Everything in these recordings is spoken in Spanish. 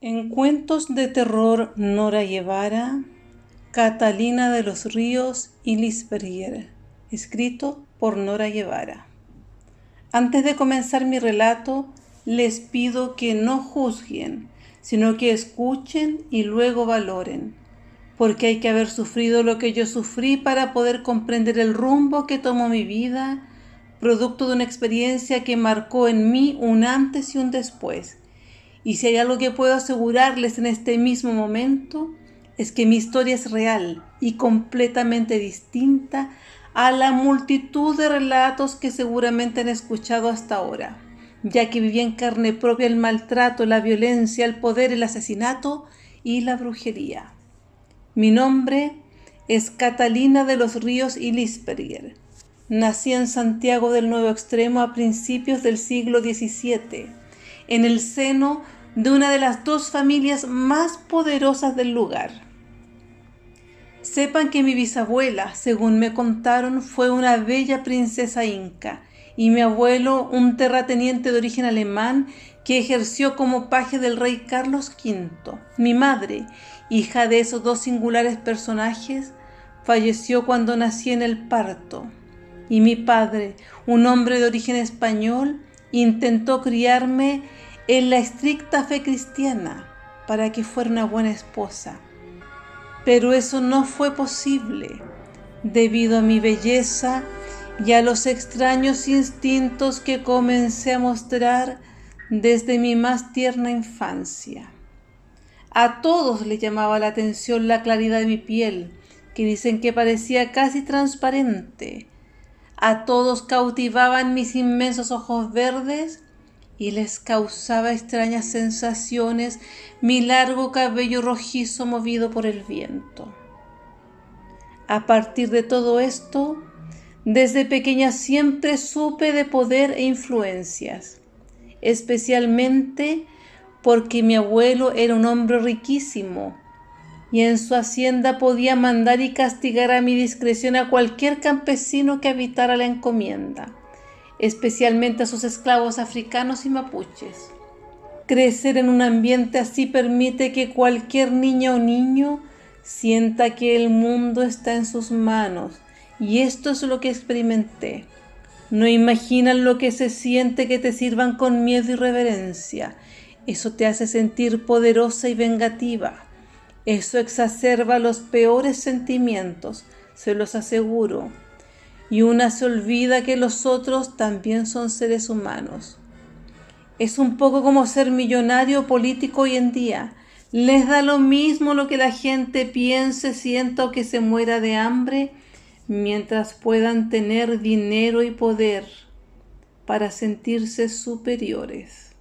En cuentos de terror Nora Guevara, Catalina de los Ríos y Lisberger, escrito por Nora Guevara. Antes de comenzar mi relato, les pido que no juzguen, sino que escuchen y luego valoren, porque hay que haber sufrido lo que yo sufrí para poder comprender el rumbo que tomó mi vida, producto de una experiencia que marcó en mí un antes y un después. Y si hay algo que puedo asegurarles en este mismo momento, es que mi historia es real y completamente distinta a la multitud de relatos que seguramente han escuchado hasta ahora, ya que viví en carne propia el maltrato, la violencia, el poder, el asesinato y la brujería. Mi nombre es Catalina de los Ríos y Lisberger. Nací en Santiago del Nuevo Extremo a principios del siglo XVII, en el seno de una de las dos familias más poderosas del lugar. Sepan que mi bisabuela, según me contaron, fue una bella princesa inca, y mi abuelo, un terrateniente de origen alemán que ejerció como paje del rey Carlos V. Mi madre, hija de esos dos singulares personajes, falleció cuando nací en el parto, y mi padre, un hombre de origen español, intentó criarme en la estricta fe cristiana para que fuera una buena esposa. Pero eso no fue posible debido a mi belleza y a los extraños instintos que comencé a mostrar desde mi más tierna infancia. A todos les llamaba la atención la claridad de mi piel, que dicen que parecía casi transparente. A todos cautivaban mis inmensos ojos verdes y les causaba extrañas sensaciones mi largo cabello rojizo movido por el viento. A partir de todo esto, desde pequeña siempre supe de poder e influencias, especialmente porque mi abuelo era un hombre riquísimo y en su hacienda podía mandar y castigar a mi discreción a cualquier campesino que habitara la encomienda, especialmente a sus esclavos africanos y mapuches. Crecer en un ambiente así permite que cualquier niña o niño sienta que el mundo está en sus manos, y esto es lo que experimenté. No imaginan lo que se siente que te sirvan con miedo y reverencia. Eso te hace sentir poderosa y vengativa. Eso exacerba los peores sentimientos, se los aseguro. Y una se olvida que los otros también son seres humanos. Es un poco como ser millonario o político hoy en día. Les da lo mismo lo que la gente piense, sienta o que se muera de hambre, mientras puedan tener dinero y poder para sentirse superiores.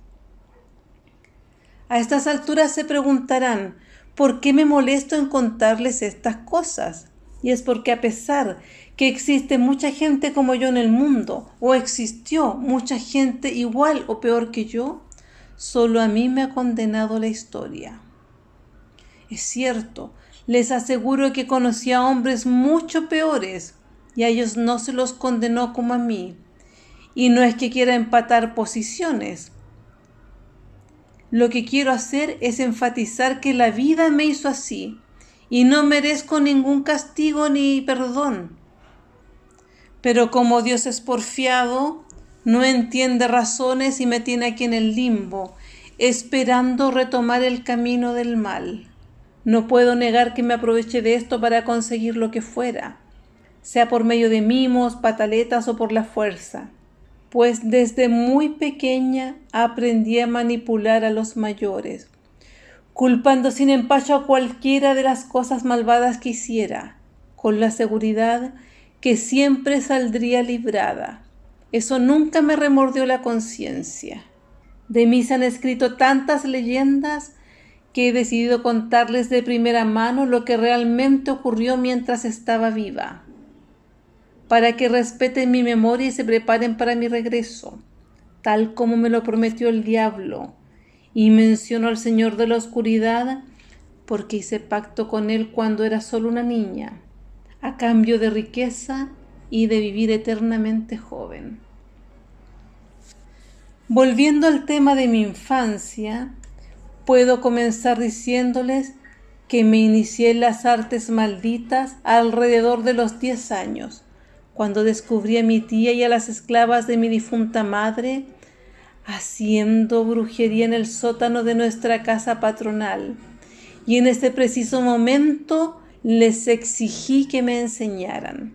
A estas alturas se preguntarán, ¿por qué me molesto en contarles estas cosas? Y es porque a pesar que existe mucha gente como yo en el mundo, o existió mucha gente igual o peor que yo, solo a mí me ha condenado la historia. Es cierto, les aseguro que conocí a hombres mucho peores, y a ellos no se los condenó como a mí. Y no es que quiera empatar posiciones. Lo que quiero hacer es enfatizar que la vida me hizo así, y no merezco ningún castigo ni perdón. Pero como Dios es porfiado, no entiende razones y me tiene aquí en el limbo, esperando retomar el camino del mal. No puedo negar que me aproveché de esto para conseguir lo que fuera, sea por medio de mimos, pataletas o por la fuerza, pues desde muy pequeña aprendí a manipular a los mayores, culpando sin empacho a cualquiera de las cosas malvadas que hiciera, con la seguridad que siempre saldría librada. Eso nunca me remordió la conciencia. De mí se han escrito tantas leyendas que he decidido contarles de primera mano lo que realmente ocurrió mientras estaba viva, para que respeten mi memoria y se preparen para mi regreso, tal como me lo prometió el diablo, y menciono al Señor de la Oscuridad porque hice pacto con él cuando era solo una niña, a cambio de riqueza y de vivir eternamente joven. Volviendo al tema de mi infancia, puedo comenzar diciéndoles que me inicié en las artes malditas alrededor de los 10 años, cuando descubrí a mi tía y a las esclavas de mi difunta madre haciendo brujería en el sótano de nuestra casa patronal. Y en este preciso momento les exigí que me enseñaran.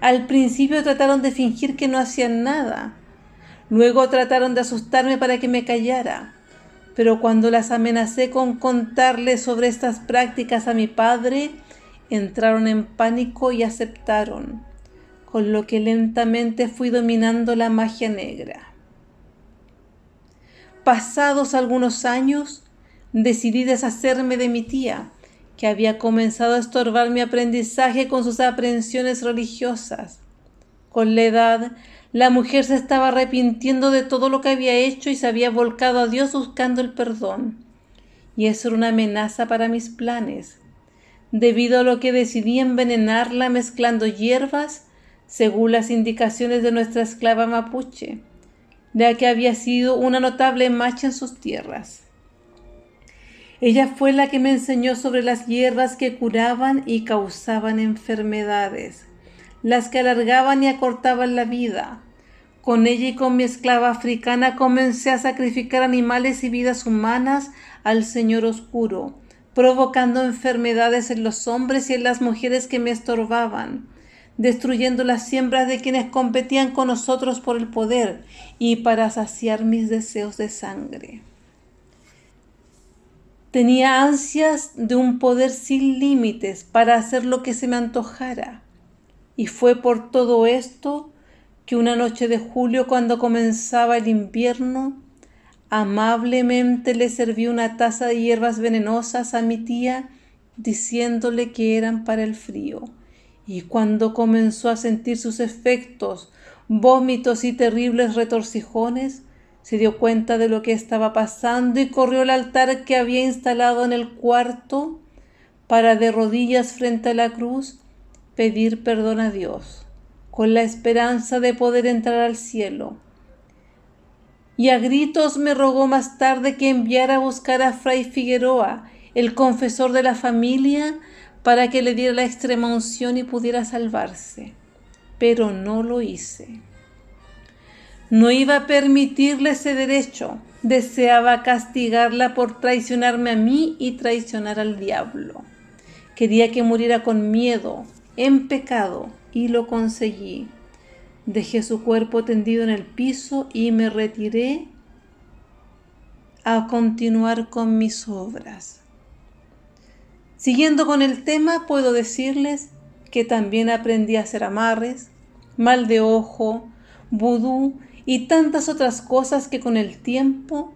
Al principio trataron de fingir que no hacían nada. Luego trataron de asustarme para que me callara. Pero cuando las amenacé con contarles sobre estas prácticas a mi padre, entraron en pánico y aceptaron, con lo que lentamente fui dominando la magia negra. Pasados algunos años, decidí deshacerme de mi tía, que había comenzado a estorbar mi aprendizaje con sus aprehensiones religiosas. Con la edad, la mujer se estaba arrepintiendo de todo lo que había hecho y se había volcado a Dios buscando el perdón. Y eso era una amenaza para mis planes, debido a lo que decidí envenenarla mezclando hierbas, según las indicaciones de nuestra esclava mapuche, ya que había sido una notable macha en sus tierras. Ella fue la que me enseñó sobre las hierbas que curaban y causaban enfermedades, las que alargaban y acortaban la vida. Con ella y con mi esclava africana comencé a sacrificar animales y vidas humanas al Señor Oscuro, provocando enfermedades en los hombres y en las mujeres que me estorbaban, destruyendo las siembras de quienes competían con nosotros por el poder y para saciar mis deseos de sangre. Tenía ansias de un poder sin límites para hacer lo que se me antojara. Y fue por todo esto que una noche de julio, cuando comenzaba el invierno, amablemente le serví una taza de hierbas venenosas a mi tía, diciéndole que eran para el frío. Y cuando comenzó a sentir sus efectos, vómitos y terribles retorcijones, se dio cuenta de lo que estaba pasando y corrió al altar que había instalado en el cuarto para, de rodillas frente a la cruz, pedir perdón a Dios, con la esperanza de poder entrar al cielo. Y a gritos me rogó más tarde que enviara a buscar a Fray Figueroa, el confesor de la familia, para que le diera la extrema unción y pudiera salvarse. Pero no lo hice. No iba a permitirle ese derecho. Deseaba castigarla por traicionarme a mí y traicionar al diablo. Quería que muriera con miedo, en pecado, y lo conseguí. Dejé su cuerpo tendido en el piso y me retiré a continuar con mis obras. Siguiendo con el tema, puedo decirles que también aprendí a hacer amarres, mal de ojo, vudú y tantas otras cosas que con el tiempo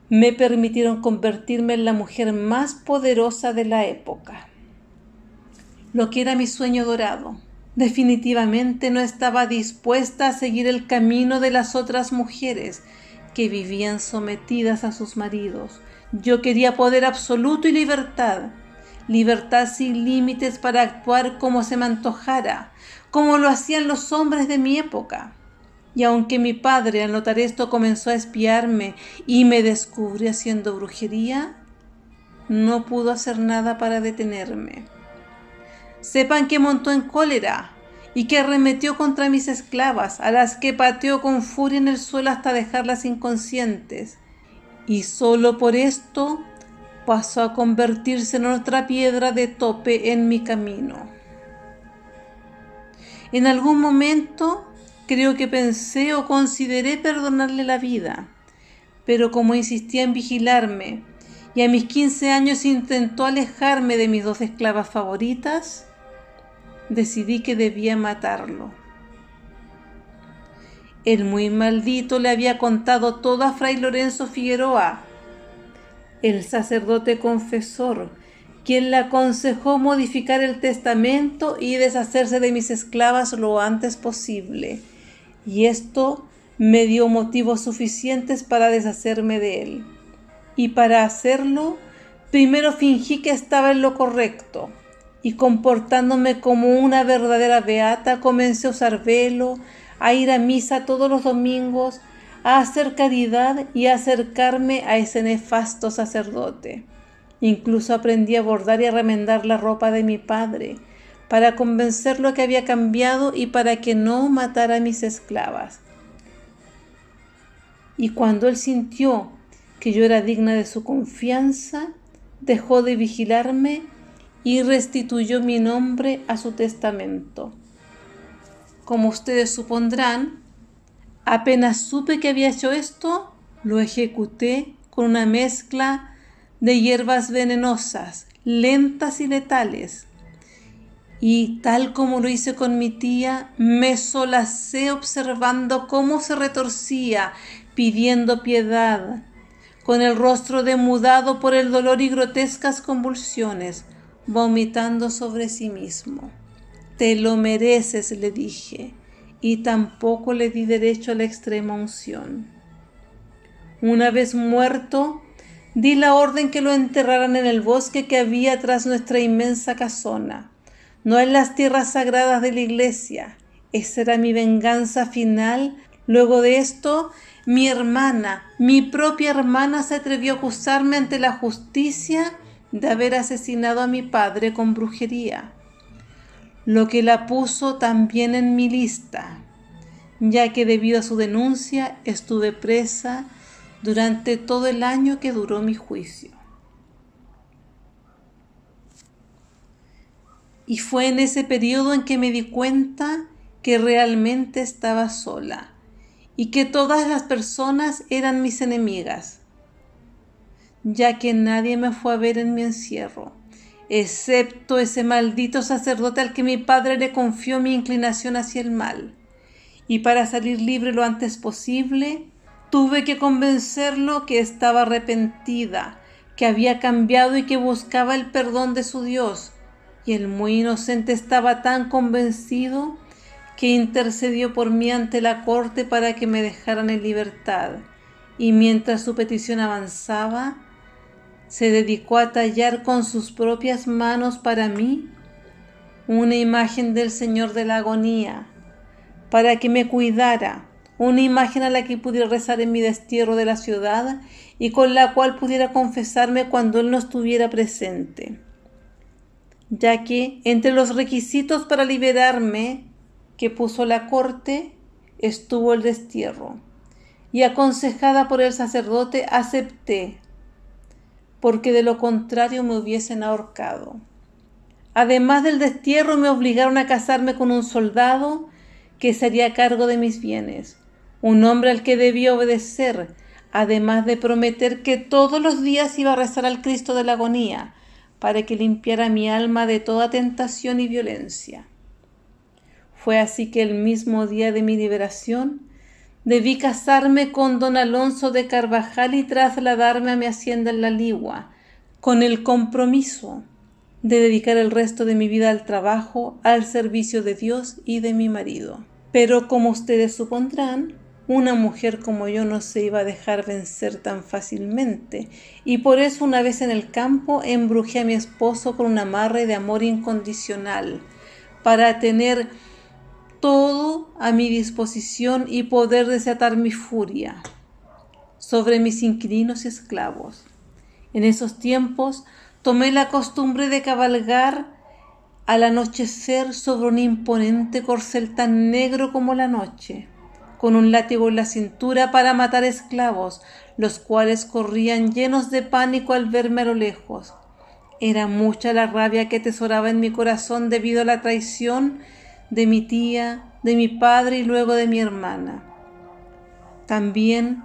me permitieron convertirme en la mujer más poderosa de la época. Lo que era mi sueño dorado. Definitivamente no estaba dispuesta a seguir el camino de las otras mujeres que vivían sometidas a sus maridos. Yo quería poder absoluto y libertad. Libertad sin límites para actuar como se me antojara, como lo hacían los hombres de mi época. Y aunque mi padre al notar esto comenzó a espiarme y me descubrió haciendo brujería, no pudo hacer nada para detenerme. Sepan que montó en cólera y que arremetió contra mis esclavas, a las que pateó con furia en el suelo hasta dejarlas inconscientes. Y solo por esto pasó a convertirse en otra piedra de tope en mi camino. En algún momento creo que pensé o consideré perdonarle la vida, pero como insistía en vigilarme y a mis 15 años intentó alejarme de mis 2 esclavas favoritas, decidí que debía matarlo. El muy maldito le había contado todo a Fray Lorenzo Figueroa, el sacerdote confesor, quien le aconsejó modificar el testamento y deshacerse de mis esclavas lo antes posible. Y esto me dio motivos suficientes para deshacerme de él. Y para hacerlo, primero fingí que estaba en lo correcto, y comportándome como una verdadera beata, comencé a usar velo, a ir a misa todos los domingos, a hacer caridad y a acercarme a ese nefasto sacerdote. Incluso aprendí a bordar y a remendar la ropa de mi padre, para convencerlo que había cambiado y para que no matara a mis esclavas. Y cuando él sintió que yo era digna de su confianza, dejó de vigilarme y restituyó mi nombre a su testamento. Como ustedes supondrán, apenas supe que había hecho esto, lo ejecuté con una mezcla de hierbas venenosas, lentas y letales. Y tal como lo hice con mi tía, me solacé observando cómo se retorcía, pidiendo piedad, con el rostro demudado por el dolor y grotescas convulsiones, vomitando sobre sí mismo. Te lo mereces, le dije, y tampoco le di derecho a la extrema unción. Una vez muerto, di la orden que lo enterraran en el bosque que había tras nuestra inmensa casona, no en las tierras sagradas de la iglesia. Esa era mi venganza final. Luego de esto, mi hermana, mi propia hermana, se atrevió a acusarme ante la justicia de haber asesinado a mi padre con brujería, lo que la puso también en mi lista, ya que debido a su denuncia estuve presa durante todo el año que duró mi juicio. Y fue en ese periodo en que me di cuenta que realmente estaba sola y que todas las personas eran mis enemigas, ya que nadie me fue a ver en mi encierro, excepto ese maldito sacerdote al que mi padre le confió mi inclinación hacia el mal. Y para salir libre lo antes posible, tuve que convencerlo que estaba arrepentida, que había cambiado y que buscaba el perdón de su Dios. Y el muy inocente estaba tan convencido que intercedió por mí ante la corte para que me dejaran en libertad. Y mientras su petición avanzaba, se dedicó a tallar con sus propias manos para mí una imagen del Señor de la Agonía, para que me cuidara, una imagen a la que pudiera rezar en mi destierro de la ciudad y con la cual pudiera confesarme cuando Él no estuviera presente, ya que entre los requisitos para liberarme que puso la corte estuvo el destierro, y aconsejada por el sacerdote acepté, porque de lo contrario me hubiesen ahorcado. Además del destierro, me obligaron a casarme con un soldado que se haría cargo de mis bienes, un hombre al que debía obedecer, además de prometer que todos los días iba a rezar al Cristo de la Agonía, para que limpiara mi alma de toda tentación y violencia. Fue así que el mismo día de mi liberación, debí casarme con don Alonso de Carvajal y trasladarme a mi hacienda en La Ligua, con el compromiso de dedicar el resto de mi vida al trabajo, al servicio de Dios y de mi marido. Pero como ustedes supondrán, una mujer como yo no se iba a dejar vencer tan fácilmente, y por eso una vez en el campo embrujé a mi esposo con un amarre de amor incondicional, para tener todo a mi disposición y poder desatar mi furia sobre mis inquilinos y esclavos. En esos tiempos tomé la costumbre de cabalgar al anochecer sobre un imponente corcel tan negro como la noche, con un látigo en la cintura para matar esclavos, los cuales corrían llenos de pánico al verme a lo lejos. Era mucha la rabia que atesoraba en mi corazón debido a la traición de mi tía, de mi padre y luego de mi hermana. También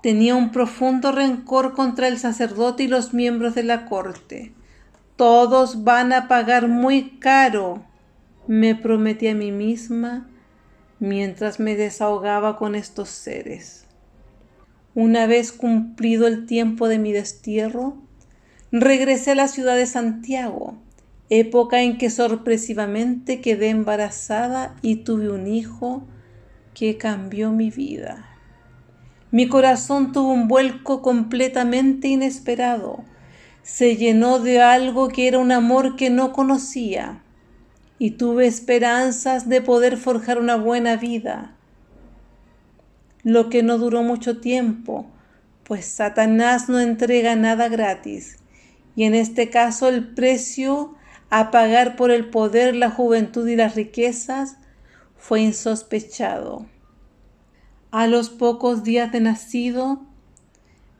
tenía un profundo rencor contra el sacerdote y los miembros de la corte. Todos van a pagar muy caro, me prometí a mí misma mientras me desahogaba con estos seres. Una vez cumplido el tiempo de mi destierro, regresé a la ciudad de Santiago, época en que sorpresivamente quedé embarazada y tuve un hijo que cambió mi vida. Mi corazón tuvo un vuelco completamente inesperado. Se llenó de algo que era un amor que no conocía, y tuve esperanzas de poder forjar una buena vida. lo que no duró mucho tiempo, pues Satanás no entrega nada gratis, y en este caso el precio a pagar por el poder, la juventud y las riquezas fue insospechado. A los pocos días de nacido,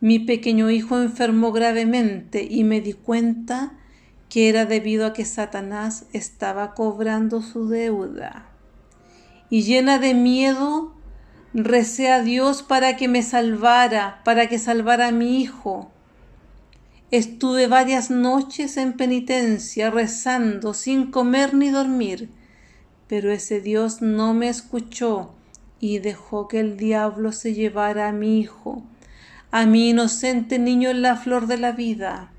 mi pequeño hijo enfermó gravemente y me di cuenta que era debido a que Satanás estaba cobrando su deuda. Y llena de miedo, recé a Dios para que me salvara, para que salvara a mi hijo. Estuve varias noches en penitencia, rezando, sin comer ni dormir, pero ese Dios no me escuchó y dejó que el diablo se llevara a mi hijo, a mi inocente niño en la flor de la vida,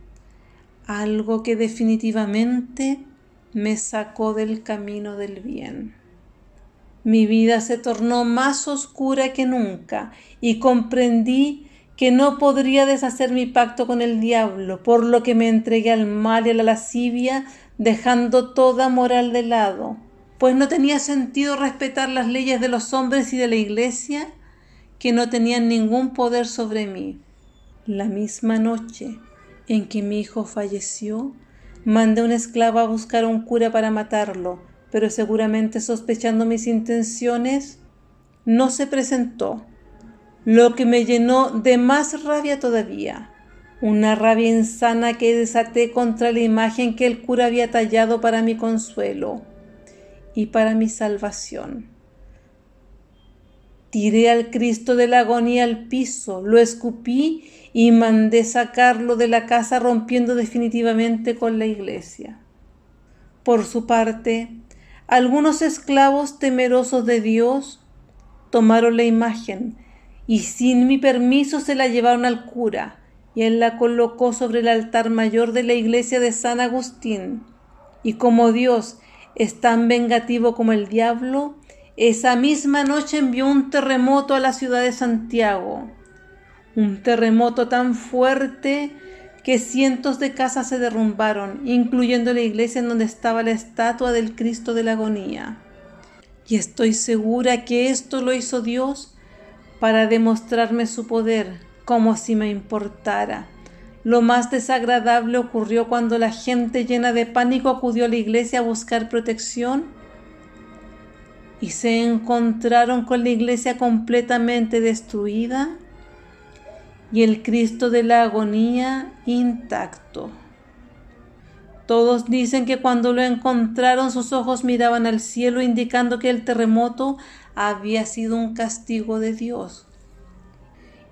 algo que definitivamente me sacó del camino del bien. Mi vida se tornó más oscura que nunca y comprendí que no podría deshacer mi pacto con el diablo, por lo que me entregué al mal y a la lascivia, dejando toda moral de lado, pues no tenía sentido respetar las leyes de los hombres y de la iglesia, que no tenían ningún poder sobre mí. La misma noche en que mi hijo falleció, mandé a un esclavo a buscar a un cura para matarlo, pero seguramente sospechando mis intenciones, no se presentó, lo que me llenó de más rabia todavía, una rabia insana que desaté contra la imagen que el cura había tallado para mi consuelo y para mi salvación. Tiré al Cristo de la agonía al piso, lo escupí y mandé sacarlo de la casa, rompiendo definitivamente con la iglesia. Por su parte, algunos esclavos temerosos de Dios tomaron la imagen y sin mi permiso se la llevaron al cura, y él la colocó sobre el altar mayor de la iglesia de San Agustín. Y como Dios es tan vengativo como el diablo, esa misma noche envió un terremoto a la ciudad de Santiago. Un terremoto tan fuerte que cientos de casas se derrumbaron, incluyendo la iglesia en donde estaba la estatua del Cristo de la agonía. Y estoy segura que esto lo hizo Dios para demostrarme su poder, como si me importara. Lo más desagradable ocurrió cuando la gente llena de pánico acudió a la iglesia a buscar protección y se encontraron con la iglesia completamente destruida y el Cristo de la agonía intacto. Todos dicen que cuando lo encontraron sus ojos miraban al cielo, indicando que el terremoto había sido un castigo de Dios.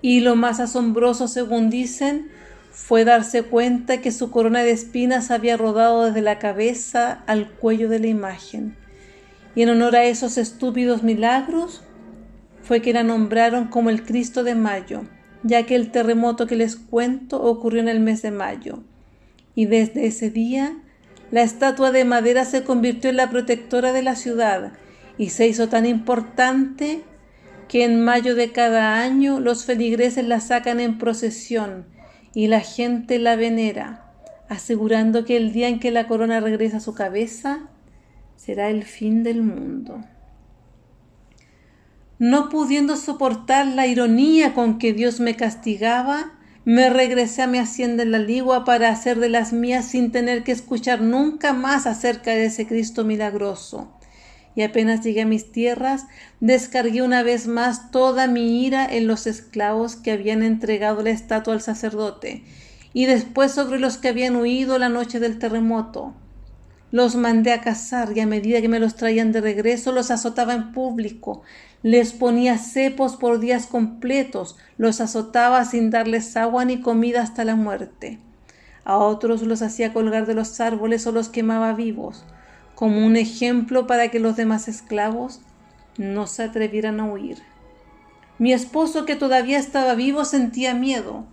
Y lo más asombroso, según dicen, fue darse cuenta que su corona de espinas había rodado desde la cabeza al cuello de la imagen. Y en honor a esos estúpidos milagros, fue que la nombraron como el Cristo de Mayo, ya que el terremoto que les cuento ocurrió en el mes de mayo. Y desde ese día, la estatua de madera se convirtió en la protectora de la ciudad y se hizo tan importante que en mayo de cada año los feligreses la sacan en procesión y la gente la venera, asegurando que el día en que la corona regresa a su cabeza será el fin del mundo. No pudiendo soportar la ironía con que Dios me castigaba, me regresé a mi hacienda en la Ligua para hacer de las mías sin tener que escuchar nunca más acerca de ese Cristo milagroso. Y apenas llegué a mis tierras, descargué una vez más toda mi ira en los esclavos que habían entregado la estatua al sacerdote, y después sobre los que habían huido la noche del terremoto. Los mandé a cazar y a medida que me los traían de regreso los azotaba en público, les ponía cepos por días completos, los azotaba sin darles agua ni comida hasta la muerte. A otros los hacía colgar de los árboles o los quemaba vivos, como un ejemplo para que los demás esclavos no se atrevieran a huir. Mi esposo, que todavía estaba vivo, sentía miedo,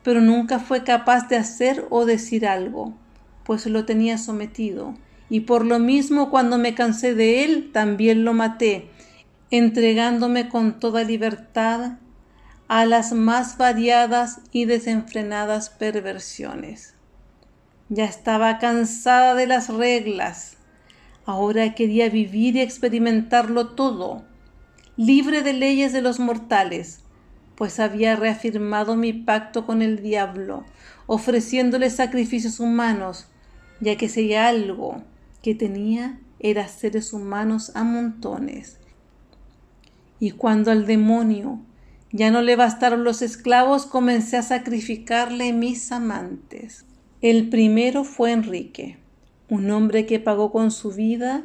pero nunca fue capaz de hacer o decir algo, pues lo tenía sometido, y por lo mismo cuando me cansé de él, también lo maté, entregándome con toda libertad a las más variadas y desenfrenadas perversiones. Ya estaba cansada de las reglas. Ahora quería vivir y experimentarlo todo. libre de leyes de los mortales, pues había reafirmado mi pacto con el diablo, ofreciéndole sacrificios humanos, ya que si algo que tenía era seres humanos a montones. Y cuando al demonio ya no le bastaron los esclavos, comencé a sacrificarle mis amantes. El primero fue Enrique, un hombre que pagó con su vida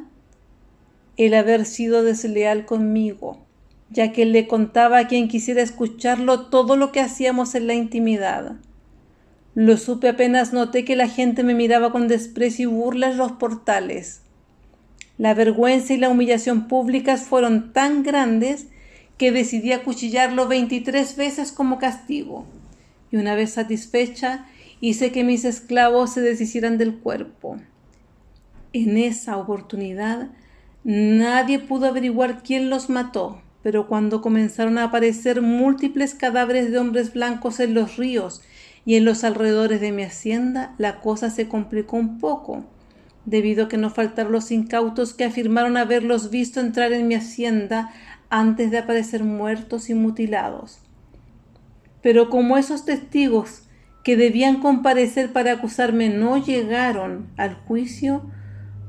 el haber sido desleal conmigo, ya que él le contaba a quien quisiera escucharlo todo lo que hacíamos en la intimidad. Lo supe apenas noté que la gente me miraba con desprecio y burla en los portales. La vergüenza y la humillación públicas fueron tan grandes que decidí acuchillarlo 23 veces como castigo. Y una vez satisfecha, hice que mis esclavos se deshicieran del cuerpo. En esa oportunidad, nadie pudo averiguar quién los mató, pero cuando comenzaron a aparecer múltiples cadáveres de hombres blancos en los ríos y en los alrededores de mi hacienda, la cosa se complicó un poco, debido a que no faltaron los incautos que afirmaron haberlos visto entrar en mi hacienda antes de aparecer muertos y mutilados. Pero como esos testigos que debían comparecer para acusarme no llegaron al juicio,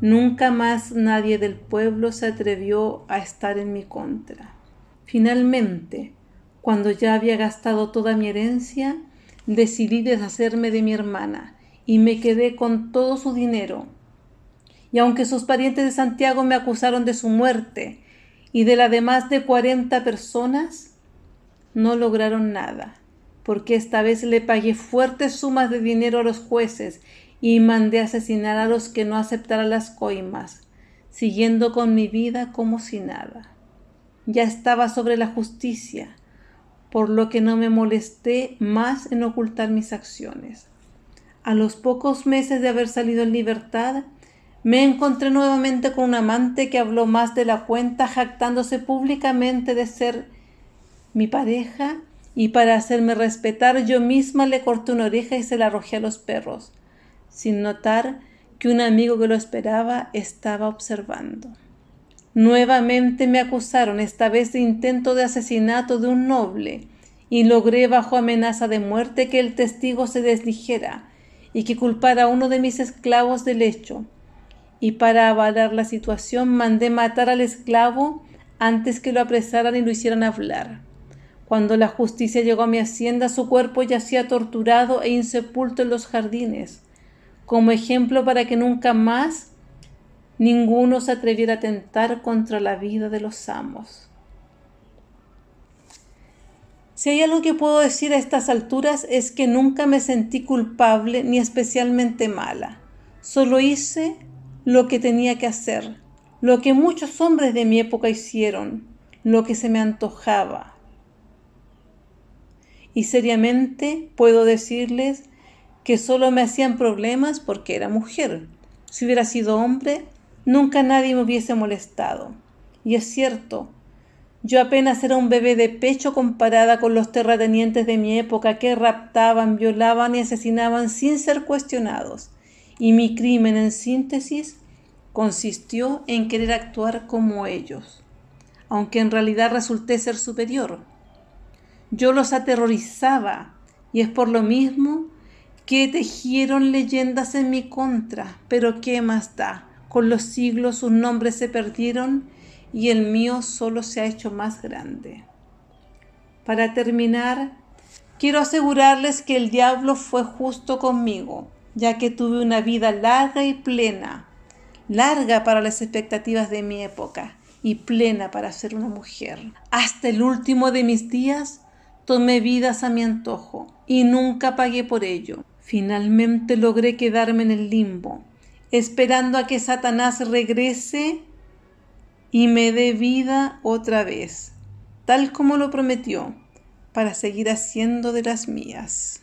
nunca más nadie del pueblo se atrevió a estar en mi contra. Finalmente, cuando ya había gastado toda mi herencia, decidí deshacerme de mi hermana y me quedé con todo su dinero. Y aunque sus parientes de Santiago me acusaron de su muerte y de la de más de 40 personas, no lograron nada, porque esta vez le pagué fuertes sumas de dinero a los jueces y mandé asesinar a los que no aceptaran las coimas, siguiendo con mi vida como si nada. Ya estaba sobre la justicia, por lo que no me molesté más en ocultar mis acciones. A los pocos meses de haber salido en libertad, me encontré nuevamente con un amante que habló más de la cuenta, jactándose públicamente de ser mi pareja, y para hacerme respetar yo misma le corté una oreja y se la arrojé a los perros, sin notar que un amigo que lo esperaba estaba observando. Nuevamente me acusaron, esta vez de intento de asesinato de un noble, y logré bajo amenaza de muerte que el testigo se desdijera y que culpara a uno de mis esclavos del hecho. Y para avalar la situación mandé matar al esclavo antes que lo apresaran y lo hicieran hablar. Cuando la justicia llegó a mi hacienda, su cuerpo yacía torturado e insepulto en los jardines, como ejemplo para que nunca más ninguno se atreviera a atentar contra la vida de los amos. Si hay algo que puedo decir a estas alturas es que nunca me sentí culpable ni especialmente mala. Solo hice lo que tenía que hacer, lo que muchos hombres de mi época hicieron, lo que se me antojaba. Y seriamente puedo decirles que solo me hacían problemas porque era mujer. Si hubiera sido hombre, nunca nadie me hubiese molestado. Y es cierto, yo apenas era un bebé de pecho comparada con los terratenientes de mi época que raptaban, violaban y asesinaban sin ser cuestionados. Y mi crimen, en síntesis, consistió en querer actuar como ellos, aunque en realidad resulté ser superior. Yo los aterrorizaba, y es por lo mismo que tejieron leyendas en mi contra. Pero ¿qué más da? Con los siglos sus nombres se perdieron y el mío solo se ha hecho más grande. Para terminar, quiero asegurarles que el diablo fue justo conmigo, ya que tuve una vida larga y plena, larga para las expectativas de mi época y plena para ser una mujer. Hasta el último de mis días tomé vidas a mi antojo y nunca pagué por ello. Finalmente logré quedarme en el limbo, esperando a que Satanás regrese y me dé vida otra vez, tal como lo prometió, para seguir haciendo de las mías.